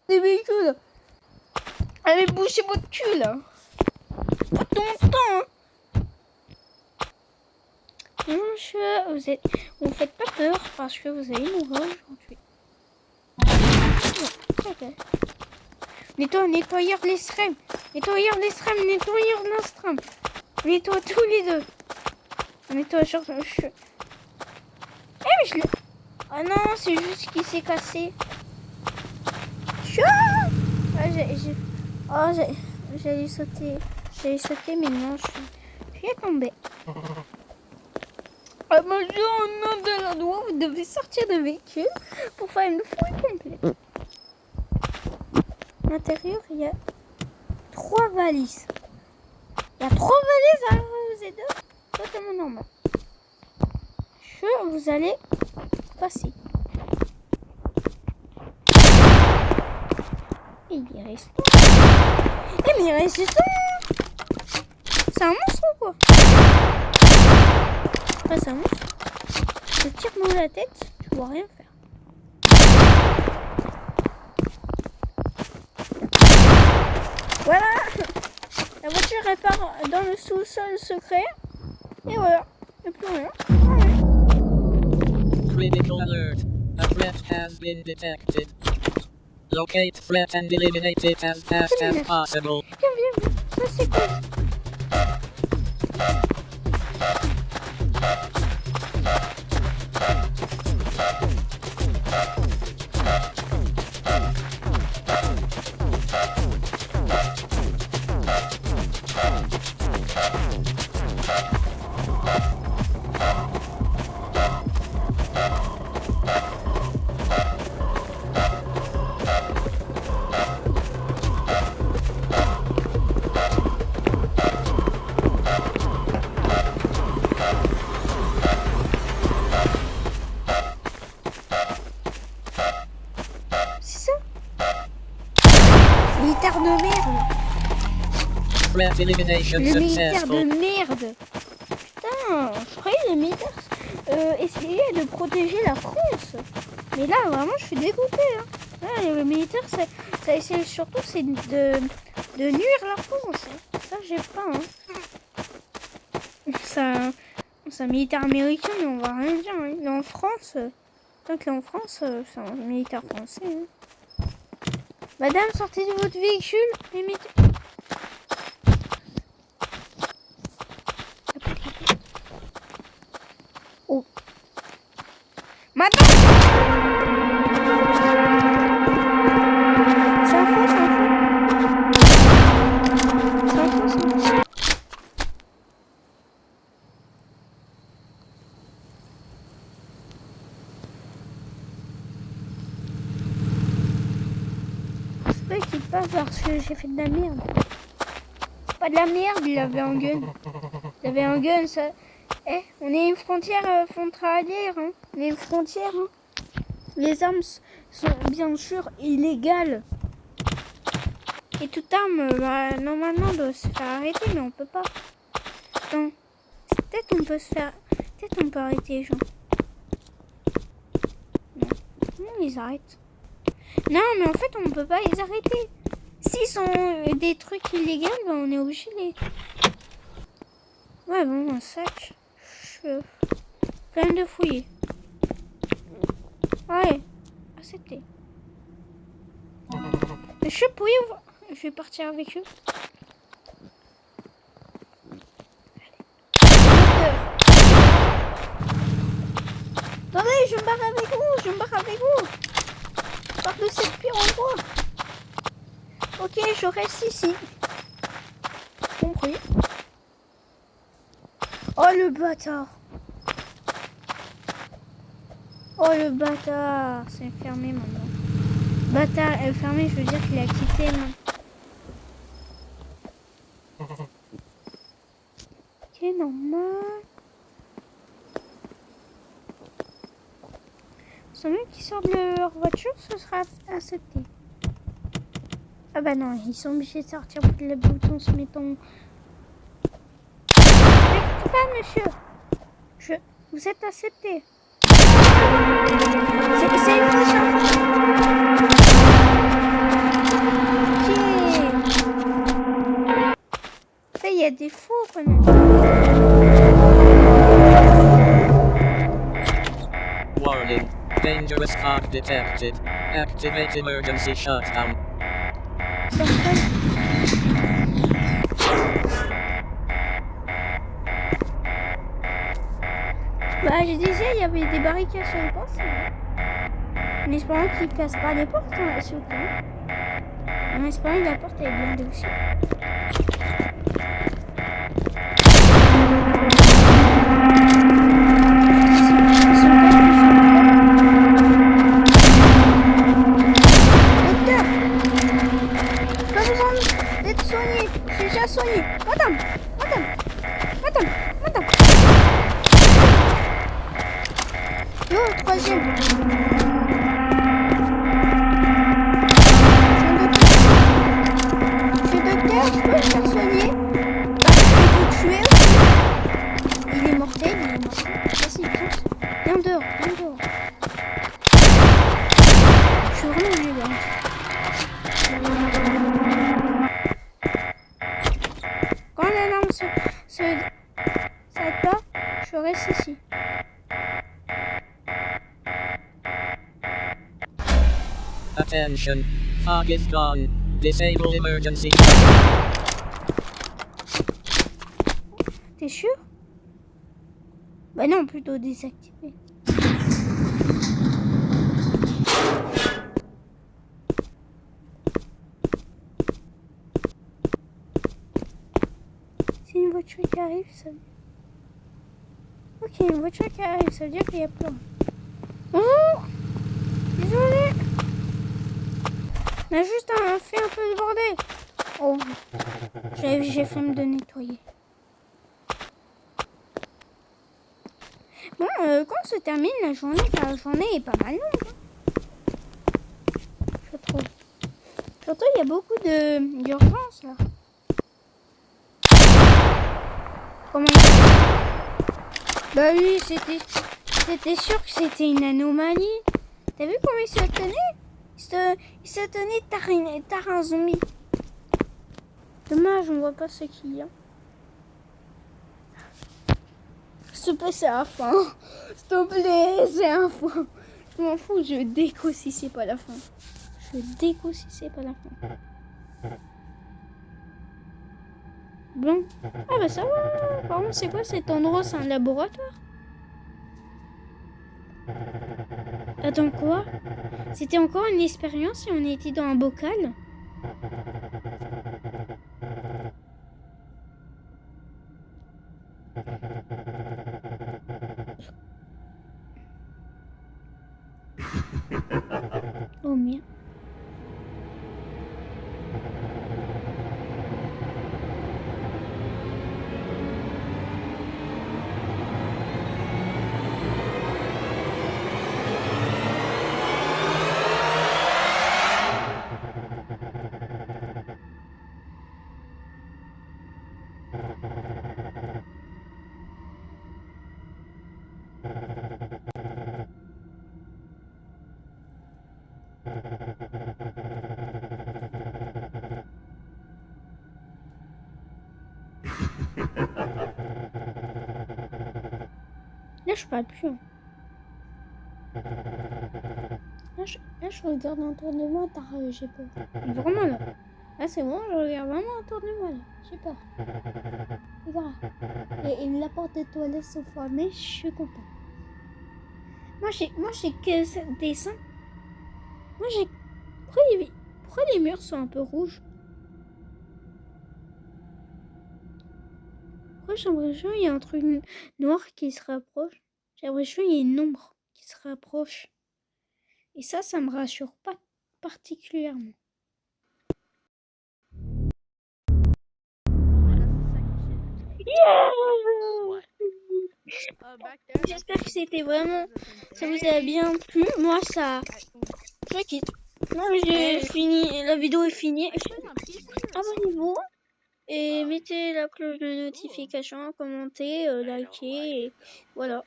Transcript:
des véhicules. Allez, bouchez votre cul, là. Pas tout mon temps, hein. Non, vous faites pas peur parce que vous allez mourir aujourd'hui. Ok. Nettoyeur l'extrême. Nettoyeur l'extrême. Nettoyeur l'extrême. Nettoie tous les deux. Nettoie sur... Eh, mais je l'ai... Ah non, c'est juste qu'il s'est cassé. J'allais sauter. J'allais sauter, mais non, je suis tombée. Ah monsieur, au nom de la loi, vous devez sortir de véhicule pour faire une fouille complète. À l'intérieur, il y a 3 valises. Il y a 3 valises, alors vous êtes deux, totalement normal. Vous allez passer. Et il est restant. Eh mais il est restant. C'est un monstre ou quoi? Ouais, c'est un monstre. Je tire dans la tête, tu vois rien faire. Voilà. La voiture repart dans le sous-sol secret. Et voilà. Et plus rien. Voilà. Critical alert. A threat has been detected. Locate threat and eliminate it as fast as possible. Viens. Ça c'est quoi? Militaire de merde. Threat elimination Le militaire de successful. merde. Putain, je croyais les militaires essayaient de protéger la France. Mais là, vraiment, je suis dégoûtée. Hein. Là, le militaire, ça essaie surtout c'est de nuire la France. Hein. Ça, j'ai pas. Hein. C'est un militaire américain, mais on va rien dire. Hein. Il est en France. Tant qu'il est en France, c'est un militaire français. Hein. Madame, sortez de votre véhicule. Oh. Madame. C'est un faux. C'est vrai qu'il passe parce que j'ai fait de la merde. Pas de la merde, il avait un gun. Il avait un gun, ça... Eh, on est une frontière frontalière, hein. On est une frontière, hein. Les armes sont bien sûr illégales. Et toute arme, normalement, doit se faire arrêter, mais on peut pas. Attends, peut-être on peut se faire... Peut-être on peut arrêter les gens. Non, comment ils arrêtent? Non, mais en fait, on ne peut pas les arrêter. S'ils sont des trucs illégaux, ben, on est obligé de les... Ouais, bon, un sac. Plein de fouiller. Ouais, accepté. Je peux y voir. Je vais partir avec eux. Attendez, je me barre avec vous. Je pars de cette pire endroit. Ok, je reste ici. Compris. Oh le bâtard. Oh le bâtard. C'est fermé maintenant. Bâtard, fermé, je veux dire qu'il a quitté maintenant. Ok, normal. Celui qui sort de leur voiture, ce sera accepté. Ah bah non, ils sont obligés de sortir pour que le bouton se mette en... N'inquiétez pas, monsieur. Vous êtes accepté. C'est une fausse info. y a des faux fenêtres. Warning. Dangerous spark detected. Activate emergency shutdown. Bah, je disais, il y avait des barricades sur les portes. En espérant qu'ils cassent pas les portes, hein, s'il vous plaît. En espérant que la porte est blindée aussi. Docteur, pas besoin d'être soigné. Je suis déjà soigné. Madame. Yo, troisième. Je suis docteur, je peux le faire soigner. Parce que vous tuez aussi. Il est mortel. Vas-y, pousse. Viens dehors. Je suis vraiment nul, hein. Quand l'alarme s'arrête pas, je reste ici. Attention. Fog is gone. Disable emergency. T'es sûr? Bah non, plutôt désactiver. C'est une voiture qui arrive, ça. Ok, une voiture qui arrive, ça veut dire qu'il y a plein. Oh! Désolé! On a juste fait un peu de bordel. Oh, j'ai faim de nettoyer. Bon, quand se termine la journée est pas mal longue. Hein, je trouve. Surtout, il y a beaucoup d'urgence là. Comment il fait? Bah oui, c'était sûr que c'était une anomalie. T'as vu comment il se tenait? Il se tenait tard un zombie. Dommage, on voit pas ce qu'il y a. S'il te plaît, c'est la fin. S'il te plaît, c'est la fin. Je m'en fous, je déco si c'est pas la fin. Bon. Ah bah ça va. Par contre, c'est quoi cet endroit? C'est un laboratoire? Attends, quoi? C'était encore une expérience et on était dans un bocal? Oh merde. Là, je parle plus. Hein. Là, je regarde autour de moi, j'ai peur. Vraiment là. Là, c'est bon, je regarde vraiment autour de moi là. J'ai peur. Regarde. Et la porte des toilettes sont fermées, je suis content. Moi, j'ai que des seins. Moi, j'ai. Pourquoi les murs sont un peu rouges? Pourquoi j'ai l'impression qu'il y a un truc noir qui se rapproche? J'ai l'impression qu'il y a une ombre qui se rapproche. Et ça me rassure pas particulièrement. J'espère que c'était vraiment... Ça vous a bien plu. Moi, ça... Je quitte. Non, j'ai fini. La vidéo est finie. Abonnez-vous. Et mettez la cloche de notification, commentez, likez. Et voilà.